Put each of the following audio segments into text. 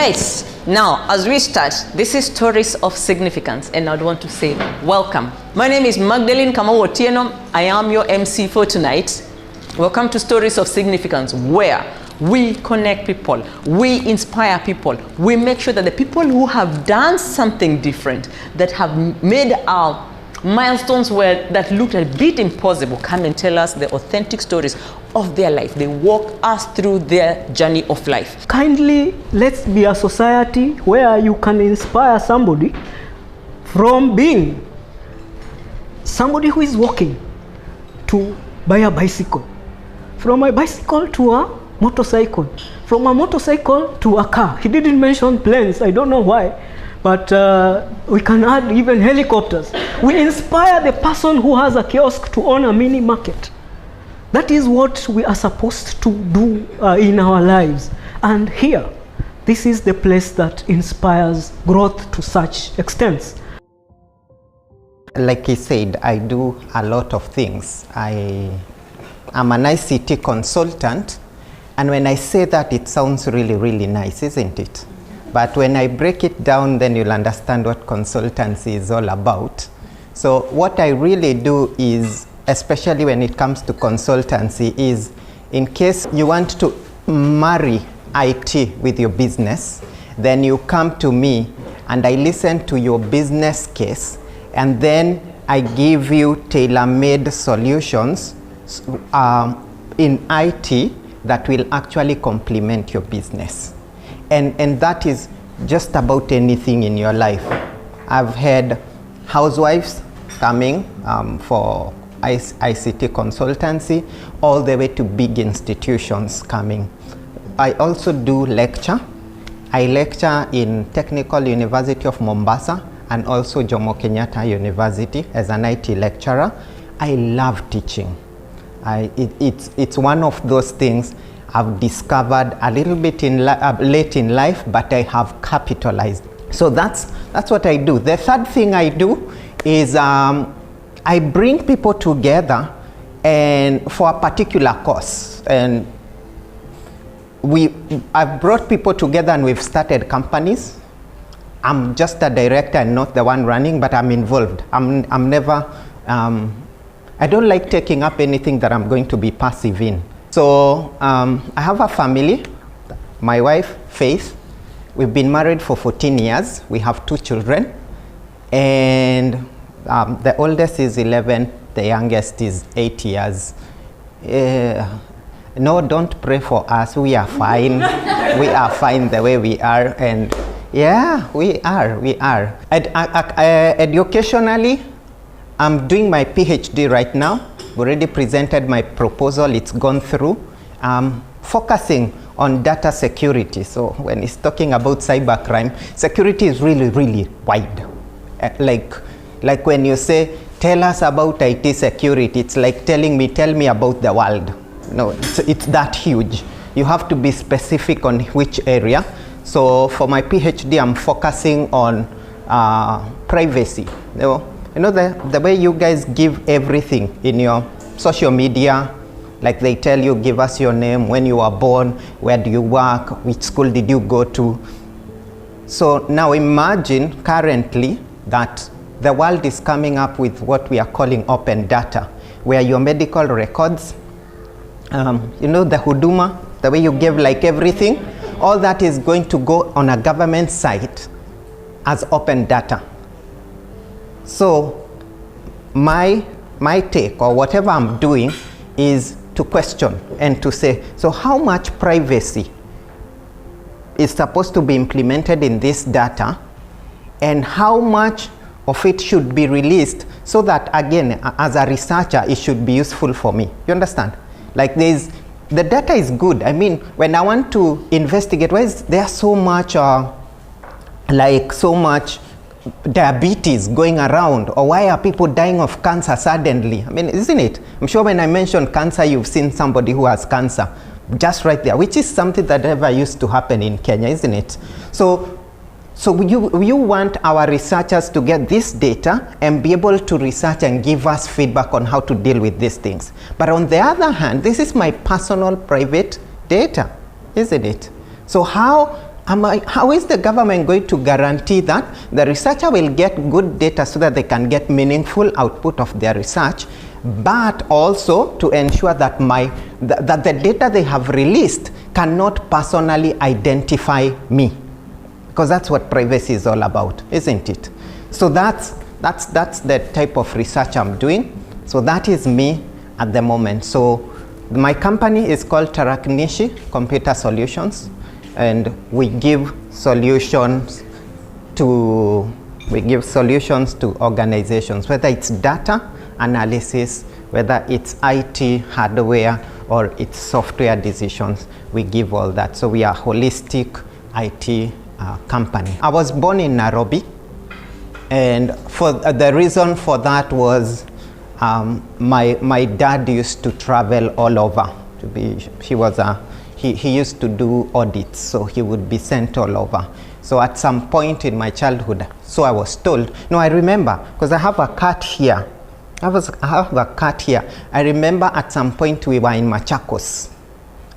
right, now as we start, this is Stories of Significance, and I'd want to say welcome. My name is Magdalene Kamau. I am your MC for tonight. Welcome to Stories of Significance, where we connect people, we inspire people, we make sure that the people who have done something different, that have made our milestones that looked a bit impossible, come and tell us the authentic stories of their life. They walk us through their journey of life. Kindly, let's be a society where you can inspire somebody from being somebody who is walking to buy a bicycle, from a bicycle to a motorcycle, from a motorcycle to a car. He didn't mention planes, I don't know why, but we can add even helicopters. We inspire the person who has a kiosk to own a mini market. That is what we are supposed to do in our lives. And here, this is the place that inspires growth to such extents. Like he said, I do a lot of things. I am an ICT consultant, and when I say that, it sounds really, really nice, isn't it? But when I break it down, then you'll understand what consultancy is all about. So what I really do is, especially when it comes to consultancy, is in case you want to marry IT with your business, then you come to me and I listen to your business case, and then I give you tailor-made solutions in IT that will actually complement your business. And that is just about anything in your life. I've had housewives coming for ICT consultancy, all the way to big institutions coming. I also do lecture. I lecture in Technical University of Mombasa and also Jomo Kenyatta University as an IT lecturer. I love teaching. It's one of those things I've discovered a little bit late in life, but I have capitalized. So that's what I do. The third thing I do is I bring people together and for a particular cause. And I've brought people together and we've started companies. I'm just a director and not the one running, but I'm involved. I'm never, I don't like taking up anything that I'm going to be passive in. So I have a family, my wife, Faith. We've been married for 14 years. We have 2 children. And the oldest is 11, the youngest is 8 years. No, don't pray for us. We are fine. We are fine the way we are. And yeah, we are. Educationally, I'm doing my PhD right now. Already presented my proposal, it's gone through. Focusing on data security. So when it's talking about cybercrime, security is really, really wide. Like when you say, tell us about IT security, it's like tell me about the world. No, it's that huge. You have to be specific on which area. So for my PhD, I'm focusing on privacy. You know the way you guys give everything in your social media, like they tell you, give us your name, when you were born, where do you work, which school did you go to. So now imagine currently that the world is coming up with what we are calling open data, where your medical records, you know, the huduma, the way you give like everything, all that is going to go on a government site as open data. So my take, or whatever I'm doing, is to question and to say, so how much privacy is supposed to be implemented in this data, and how much of it should be released so that, again, as a researcher, it should be useful for me. You understand? Like the data is good. I mean, when I want to investigate, why is there so much diabetes going around, or why are people dying of cancer suddenly? I mean, isn't it? I'm sure when I mention cancer, you've seen somebody who has cancer just right there, which is something that never used to happen in Kenya, isn't it? So you want our researchers to get this data and be able to research and give us feedback on how to deal with these things. But on the other hand, this is my personal private data, isn't it? So how how is the government going to guarantee that the researcher will get good data so that they can get meaningful output of their research, but also to ensure that that the data they have released cannot personally identify me? Because that's what privacy is all about, isn't it? So that's the type of research I'm doing. So that is me at the moment. So my company is called Taraknishi Computer Solutions, and we give solutions to organizations, whether it's data analysis, whether it's IT hardware, or it's software decisions. We give all that. So we are a holistic IT company. I was born in Nairobi, and for the reason for that was my dad used to travel all over. He used to do audits, so he would be sent all over. So at some point in my childhood, so I was told, no, I remember, because I have a cat here. I have a cat here. I remember at some point we were in Machakos.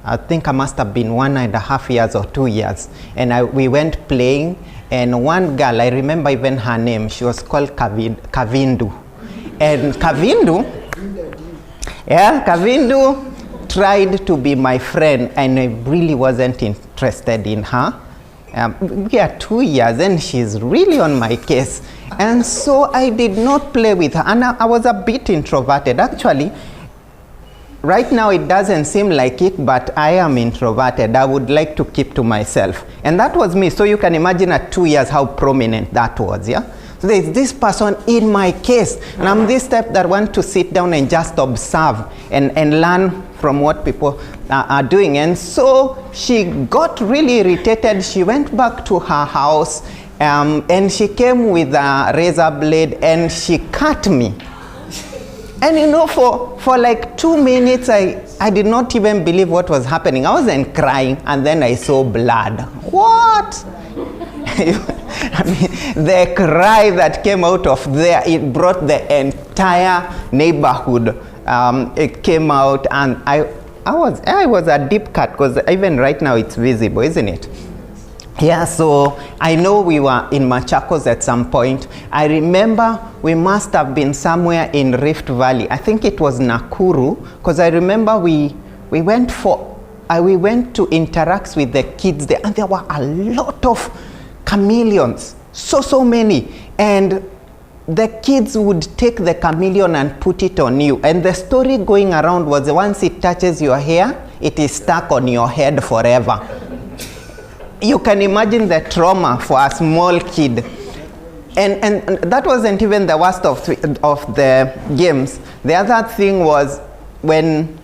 I think I must have been 1.5 years or 2 years. And we went playing, and one girl, I remember even her name, she was called Kavindu. And Kavindu tried to be my friend, and I really wasn't interested in her. We are 2 years and she's really on my case. And so I did not play with her. And I was a bit introverted. Actually, right now it doesn't seem like it, but I am introverted. I would like to keep to myself. And that was me. So you can imagine at 2 years how prominent that was, yeah? So there's this person in my case, and I'm this type that want to sit down and just observe and learn from what people are doing. And so she got really irritated. She went back to her house, and she came with a razor blade and she cut me. And you know, for like 2 minutes, I did not even believe what was happening. I wasn't crying, and then I saw blood. What? I mean, the cry that came out of there, it brought the entire neighborhood. It came out, and I was a deep cut, because even right now it's visible, isn't it? Yeah, so I know we were in Machakos at some point. I remember we must have been somewhere in Rift Valley. I think it was Nakuru, because I remember we went to interact with the kids there, and there were a lot of chameleons, so many. And the kids would take the chameleon and put it on you. And the story going around was once it touches your hair, it is stuck on your head forever. You can imagine the trauma for a small kid. And that wasn't even the worst of the games. The other thing was when,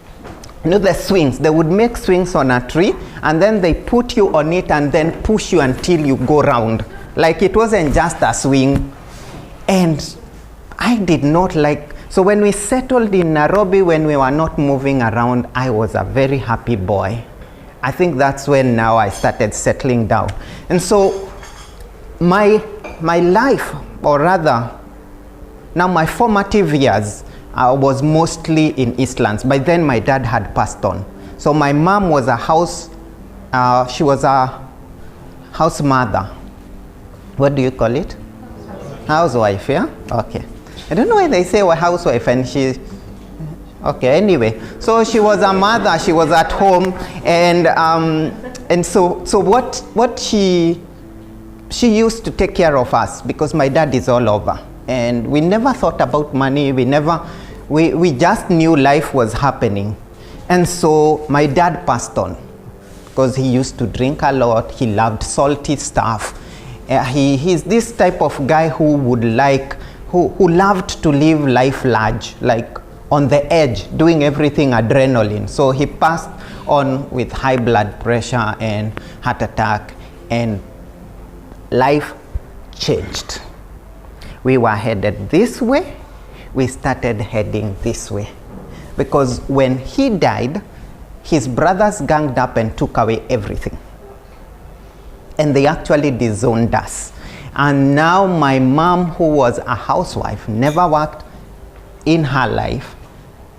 you know, the swings, they would make swings on a tree, and then they put you on it and then push you until you go round. Like it wasn't just a swing. And I did not like, so when we settled in Nairobi, when we were not moving around, I was a very happy boy. I think that's when now I started settling down. And so my life, or rather, now my formative years was mostly in Eastlands. By then my dad had passed on. So my mom was she was a house mother. What do you call it? Housewife, yeah? Okay. I don't know why they say a housewife and she, okay, anyway. So she was a mother, she was at home, and so what she used to take care of us, because my dad is all over. And we never thought about money, we just knew life was happening. And so my dad passed on, because he used to drink a lot, he loved salty stuff. He's this type of guy who loved to live life large, like on the edge, doing everything adrenaline. So he passed on with high blood pressure and heart attack, and life changed. We were headed this way, we started heading this way. Because when he died, his brothers ganged up and took away everything. And they actually disowned us. And now my mom, who was a housewife, never worked in her life.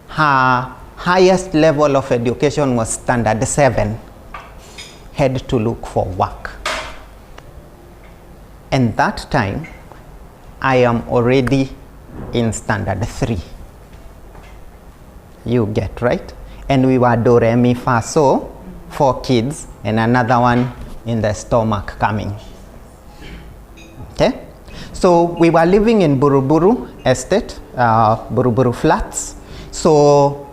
Her highest level of education was standard 7. Had to look for work. And that time, I am already in standard 3. You get, right? And we were do, re, mi, fa, so, 4 kids, and another one in the stomach coming. Okay? So we were living in Buruburu Estate, Buruburu Flats. So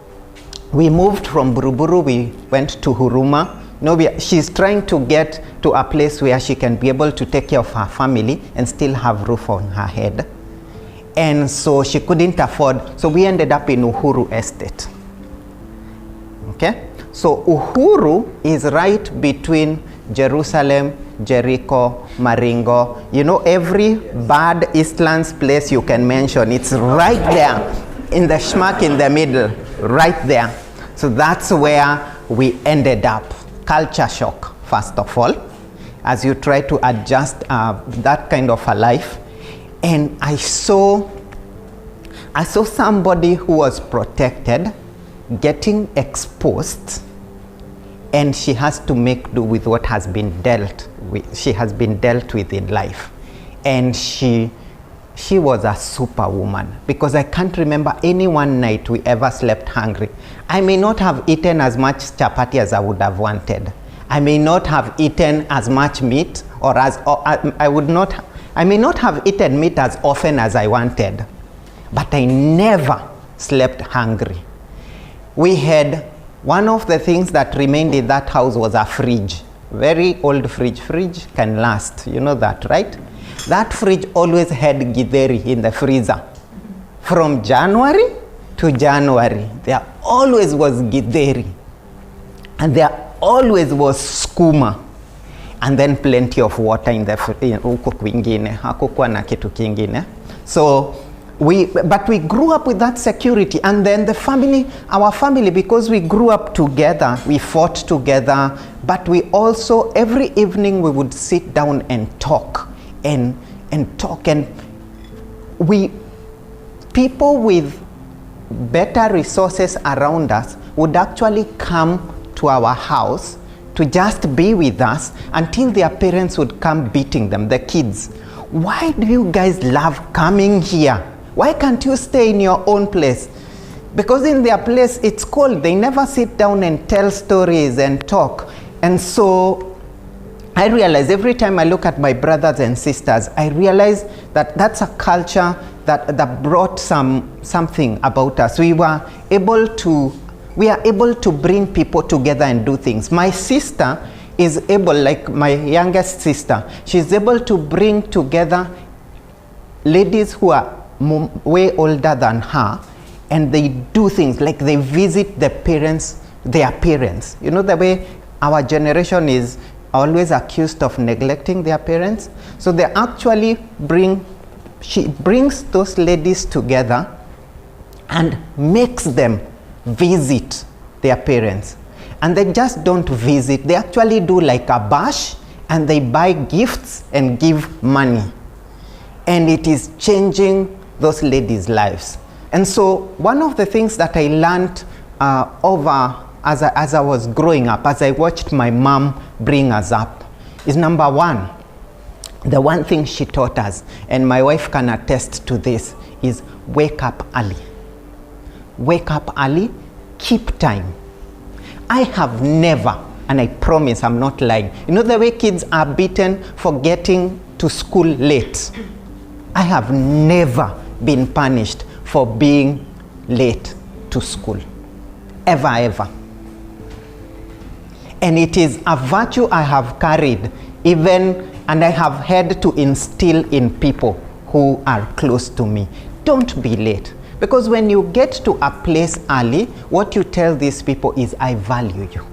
we moved from Buruburu, we went to Huruma. She's trying to get to a place where she can be able to take care of her family and still have roof on her head. And so she couldn't afford, so we ended up in Uhuru Estate. Okay? So Uhuru is right between Jerusalem, Jericho, Maringo. You know, every bad Eastlands place you can mention, it's right there in the schmack in the middle, right there. So that's where we ended up. Culture shock, first of all, as you try to adjust that kind of a life. And I saw somebody who was protected getting exposed, and she has to make do with what has been dealt with. She has been dealt with in life. And she was a superwoman, because I can't remember any one night we ever slept hungry. I may not have eaten as much chapati as I would have wanted. I may not have eaten as much meat, or as I may not have eaten meat as often as I wanted, but I never slept hungry. We had, one of the things that remained in that house was a fridge, very old fridge. Fridge can last, you know that, right? That fridge always had githeri in the freezer. From January to January, there always was githeri. And there always was skuma. And then plenty of water in the huko kwingine. Hakukuwa na kitu kingine. So, but we grew up with that security. And then the family, our family, because we grew up together, we fought together, but we also, every evening we would sit down and talk. And talk, and people with better resources around us would actually come to our house to just be with us until their parents would come beating them, the kids. Why do you guys love coming here? Why can't you stay in your own place? Because in their place it's cold. They never sit down and tell stories and talk. And so I realize every time I look at my brothers and sisters, I realize that that's a culture that brought something about us. We are able to bring people together and do things. My sister is able, like my youngest sister, she's able to bring together ladies who are way older than her, and they do things like they visit their parents. You know, the way our generation is always accused of neglecting their parents. So they actually she brings those ladies together and makes them visit their parents. And they just don't visit, they actually do like a bash, and they buy gifts and give money. And it is changing those ladies' lives. And so one of the things that I learned as I was growing up, as I watched my mom bring us up, is number one, the one thing she taught us, and my wife can attest to this, is wake up early. Wake up early, keep time. I have never, and I promise I'm not lying, you know the way kids are beaten for getting to school late? I have never been punished for being late to school. Ever. And it is a virtue I have carried, and I have had to instill in people who are close to me. Don't be late. Because when you get to a place early, what you tell these people is, I value you.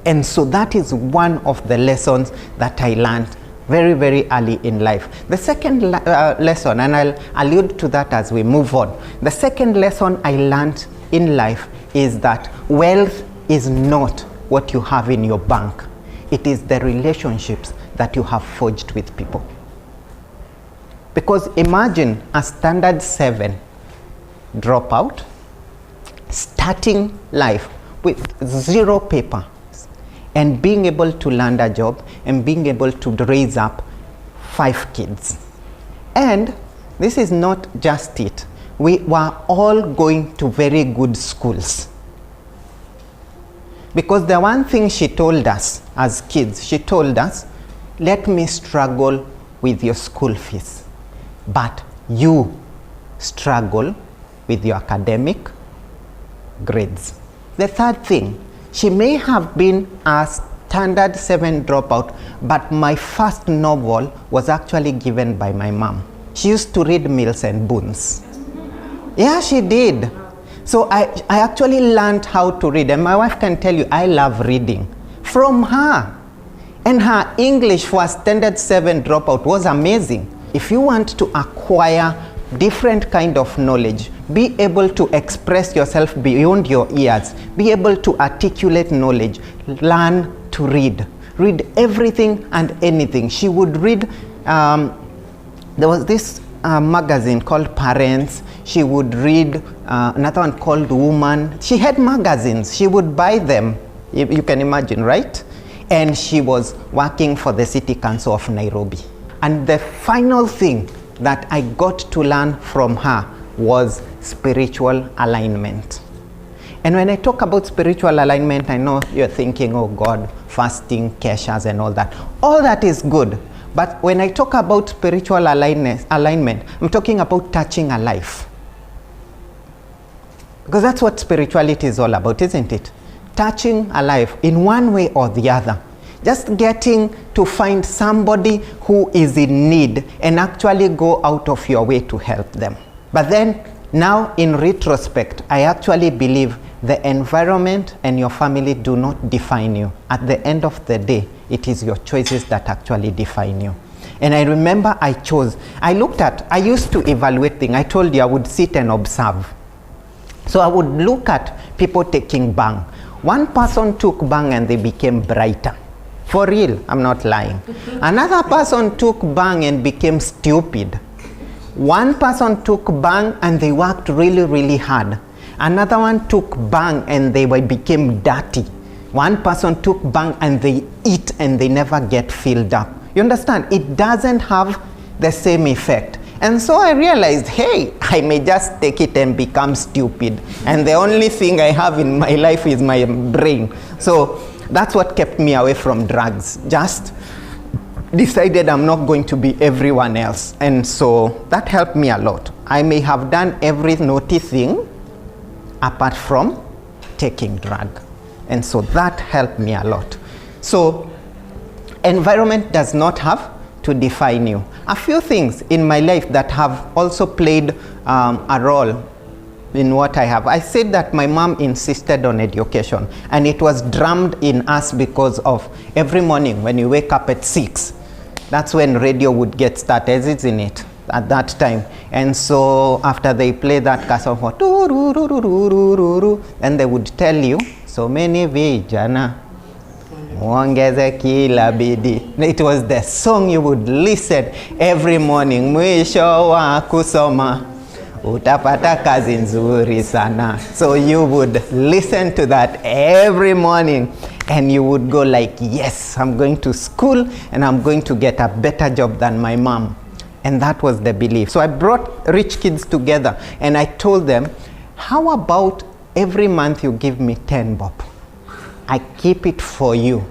And so that is one of the lessons that I learned very, very early in life. The second lesson, and I'll allude to that as we move on. The second lesson I learned in life is that wealth is not what you have in your bank. It is the relationships that you have forged with people. Because imagine a standard 7 dropout starting life with 0 paper and being able to land a job and being able to raise up 5 kids. And this is not just it. We were all going to very good schools. Because the one thing she told us as kids, she told us, let me struggle with your school fees, but you struggle with your academic grades. The third thing, she may have been a standard 7 dropout, but my first novel was actually given by my mom. She used to read Mills and Boons. Yeah, she did. So I actually learned how to read, and my wife can tell you I love reading from her. And her English for a standard 7 dropout was amazing. If you want to acquire different kind of knowledge, be able to express yourself beyond your ears, be able to articulate knowledge, learn to read. Read everything and anything. She would read, there was this magazine called Parents. She would read another one called Woman. She had magazines. She would buy them. You can imagine, right? And she was working for the City Council of Nairobi. And the final thing that I got to learn from her was spiritual alignment. And when I talk about spiritual alignment, I know you're thinking, oh God, fasting, keshas and all that. All that is good. But when I talk about spiritual alignment, I'm talking about touching a life. Because that's what spirituality is all about, isn't it? Touching a life in one way or the other. Just getting to find somebody who is in need and actually go out of your way to help them. But then, now in retrospect, I actually believe the environment and your family do not define you. At the end of the day, it is your choices that actually define you. And I remember I used to evaluate things. I told you I would sit and observe. So I would look at people taking bang. One person took bang and they became brighter. For real, I'm not lying. Another person took bang and became stupid. One person took bang and they worked really, really hard. Another one took bang and they became dirty. One person took bang and they eat and they never get filled up. You understand? It doesn't have the same effect. And so I realized, hey, I may just take it and become stupid. And the only thing I have in my life is my brain. So that's what kept me away from drugs. Just decided I'm not going to be everyone else. And so that helped me a lot. I may have done every naughty thing apart from taking drug. And so that helped me a lot. So environment does not have to define you. A few things in my life that have also played a role in what I have. I said that my mom insisted on education, and it was drummed in us because of every morning when you wake up at 6, that's when radio would get started, isn't it? At that time. And so after they play that castle for and they would tell you, so many vijana muongeze kila bidii. It was the song you would listen every morning. Mwisho wa kusoma utapata kazi nzuri sana. So you would listen to that every morning and you would go like, yes, I'm going to school and I'm going to get a better job than my mom. And that was the belief. So I brought rich kids together and I told them, how about every month you give me 10 bob? I keep it for you.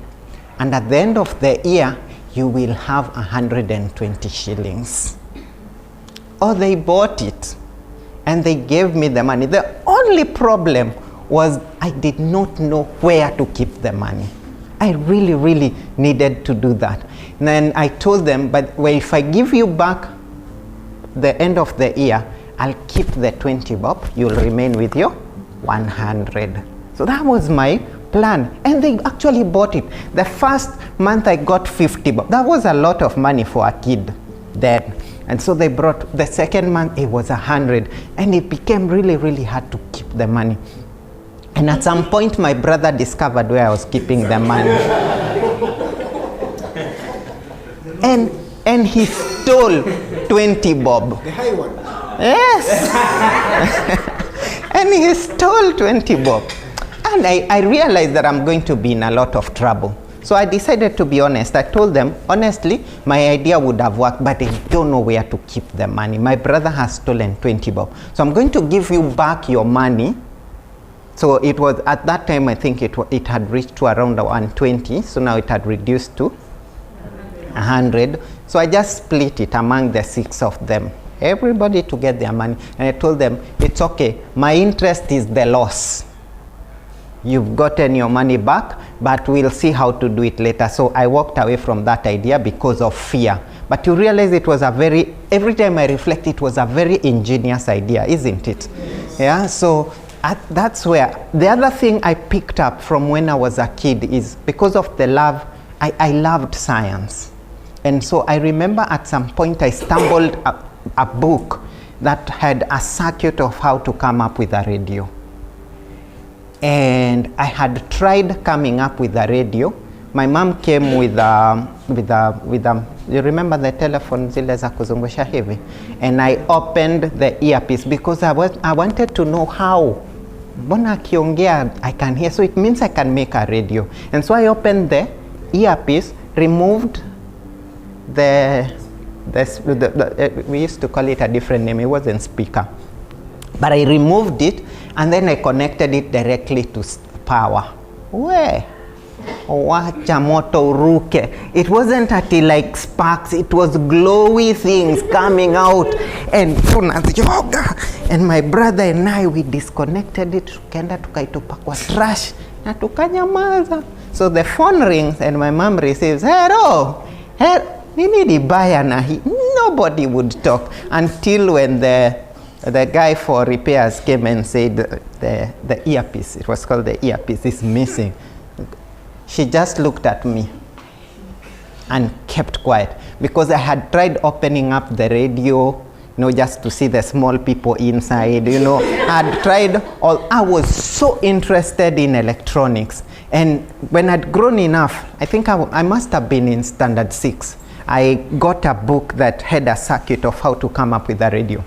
And at the end of the year, you will have 120 shillings. Or they bought it and they gave me the money. The only problem was I did not know where to keep the money. I really, really needed to do that. And then I told them, but if I give you back the end of the year, I'll keep the 20 bob. You'll remain with your 100. So that was my plan. And they actually bought it. The first month I got 50 bob. That was a lot of money for a kid then. And so they brought the second month, it was 100. And it became really, really hard to keep the money. And at some point, my brother discovered where I was keeping the money. And he stole 20 bob. The high one? Yes. And he stole 20 bob. And I realized that I'm going to be in a lot of trouble. So I decided to be honest. I told them, honestly, my idea would have worked, but I don't know where to keep the money. My brother has stolen 20 bob. So I'm going to give you back your money. So it was, at that time, I think it had reached to around 120. So now it had reduced to 100. So I just split it among the 6 of them. Everybody to get their money. And I told them, it's okay. My interest is the loss. You've gotten your money back, but we'll see how to do it later. So I walked away from that idea because of fear. But you realize it was every time I reflect, it was a very ingenious idea, isn't it? Yeah, so that's where, the other thing I picked up from when I was a kid is because of the love, I loved science. And so I remember at some point I stumbled a book that had a circuit of how to come up with a radio. And I had tried coming up with a radio. My mom came with you remember the telephone zile za kuzungusha hivi? And I opened the earpiece because I wanted to know how. Mbona akiongea I can hear, so it means I can make a radio. And so I opened the earpiece, removed we used to call it a different name, it wasn't speaker. But I removed it and then I connected it directly to power. Where? Wacha moto uruke. It wasn't like sparks, it was glowy things coming out. And and my brother and I, we disconnected it, tukenda tukaitupa kwa trash na tukanyamaza. So the phone rings and my mom receives, hello, nini dibaya na hii? Nobody would talk until when the guy for repairs came and said the earpiece, it was called the earpiece, is missing. She just looked at me and kept quiet because I had tried opening up the radio, just to see the small people inside, I had tried I was so interested in electronics. And when I'd grown enough, I think I must have been in standard 6, I got a book that had a circuit of how to come up with a radio.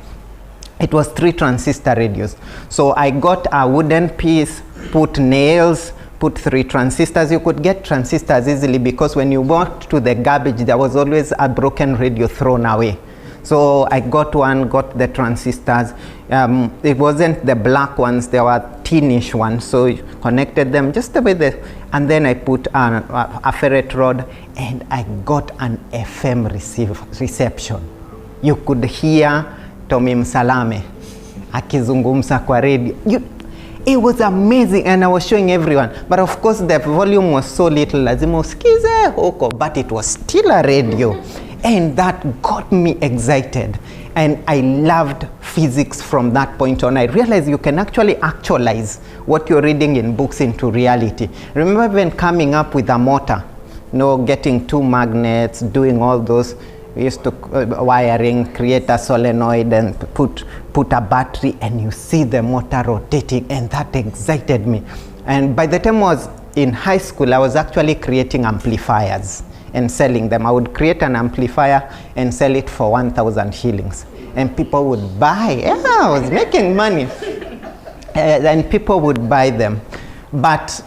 It was 3 transistor radios. So I got a wooden piece, put nails, put 3 transistors. You could get transistors easily because when you walked to the garbage, there was always a broken radio thrown away. So I got the transistors. It wasn't the black ones, there were teenish ones. So you connected them just the way and then I put a ferret rod and I got an FM reception. You could hear Tommy Msalame akizungumza kwa radio. It was amazing and I was showing everyone. But of course the volume was so little, lazima usikize huko, but it was still a radio. And that got me excited. And I loved physics from that point on. I realized you can actually actualize what you're reading in books into reality. Remember when coming up with a motor, getting 2 magnets, doing all those. We used to wiring, create a solenoid and put a battery and you see the motor rotating, and that excited me. And by the time I was in high school, I was actually creating amplifiers and selling them. I would create an amplifier and sell it for 1,000 shillings. And people would buy. Yeah, I was making money. And people would buy them. But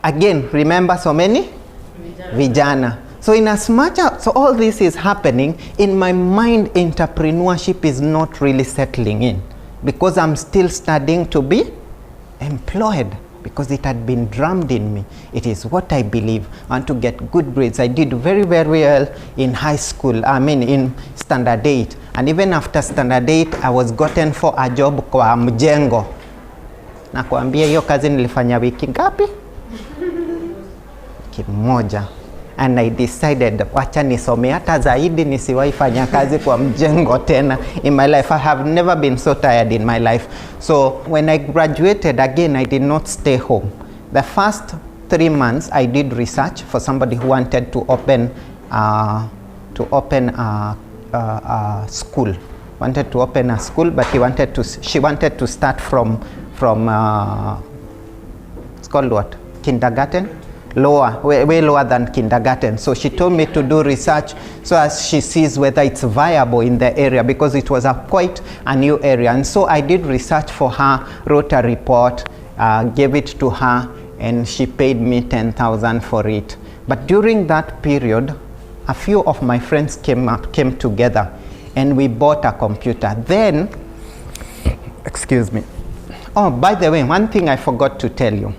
again, remember so many? Vijana. So so all this is happening, in my mind, entrepreneurship is not really settling in because I'm still studying to be employed because it had been drummed in me. It is what I believe. I want to get good grades. I did very, very well in high school, in standard 8. And even after standard 8, I was gotten for a job kwa mjengo. Na kuambia hiyo kazi nilifanya wiki ngapi? Kimoja. And I decided, wacha nisome hata zaidi nisiwahi fanya kazi kwa mjengo tena in my life. I have never been so tired in my life. So when I graduated, again, I did not stay home. The first 3 months, I did research for somebody who wanted to open a school. Wanted to open a school, but she wanted to start from it's called what? Kindergarten? Lower, way lower than kindergarten. So she told me to do research so as she sees whether it's viable in the area because it was quite a new area. And so I did research for her, wrote a report, gave it to her, and she paid me 10,000 for it. But during that period, a few of my friends came together, and we bought a computer. Then, excuse me. Oh, by the way, one thing I forgot to tell you.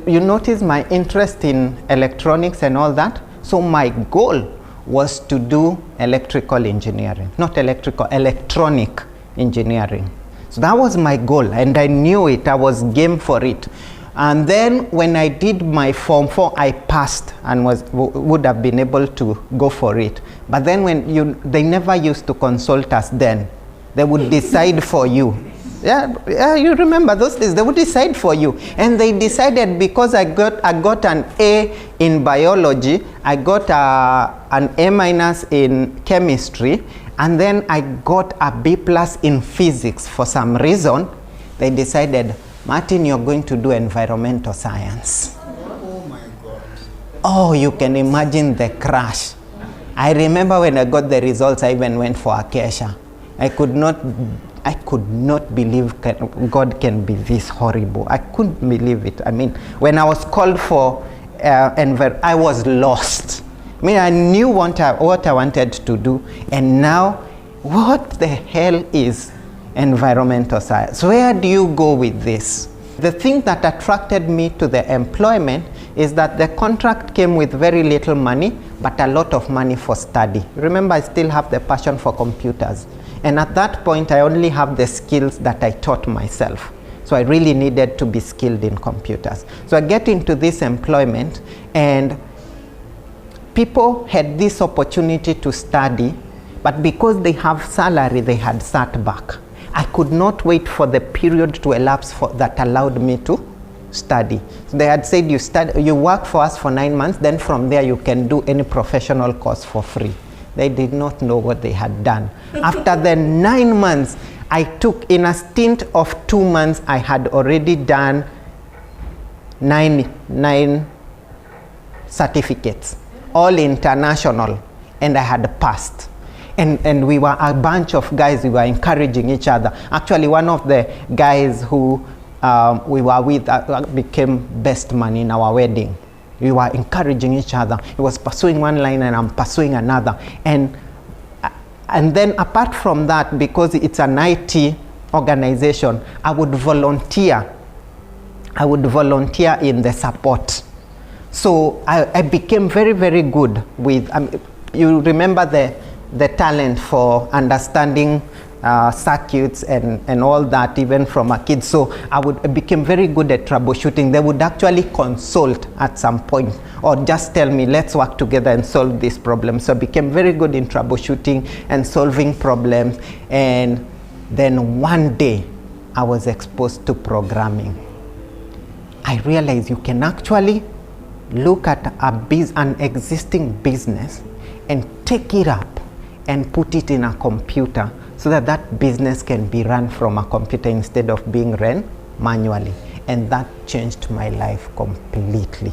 You notice my interest in electronics and all that? So my goal was to do electrical engineering, not electrical, electronic engineering. So that was my goal, and I knew it. I was game for it. And then when I did my Form 4, I passed and would have been able to go for it. But then they never used to consult us then. They would decide for you. Yeah, you remember those days. They would decide for you, and they decided because I got an A in biology, I got an A- in chemistry, and then I got a B+ in physics. For some reason, they decided, Martin, you're going to do environmental science. Oh my God. Oh, you can imagine the crash. I remember when I got the results, I even went for Acacia. I could not believe God can be this horrible. I couldn't believe it. I mean, when I was called for I was lost. I mean, I knew what I wanted to do, and now, what the hell is environmental science? Where do you go with this? The thing that attracted me to the employment is that the contract came with very little money, but a lot of money for study. Remember, I still have the passion for computers. And at that point, I only have the skills that I taught myself. So I really needed to be skilled in computers. So I get into this employment, and people had this opportunity to study, but because they have salary, they had sat back. I could not wait for the period to elapse that allowed me to study. So they had said, you work for us for 9 months, then from there you can do any professional course for free. They did not know what they had done. After the 9 months, in a stint of 2 months, I had already done nine certificates, all international, and I had passed. And we were a bunch of guys, we were encouraging each other. Actually, one of the guys who we were with became best man in our wedding. We were encouraging each other. He was pursuing one line and I'm pursuing another. And then apart from that, because it's an IT organization, I would volunteer in the support. So I became very, very good with, you remember the talent for understanding circuits and all that, even from a kid. So I became very good at troubleshooting. They would actually consult at some point or just tell me, let's work together and solve this problem. So I became very good in troubleshooting and solving problems. And then one day I was exposed to programming. I realized you can actually look at an existing business and take it up and put it in a computer so that business can be run from a computer instead of being run manually. And that changed my life completely.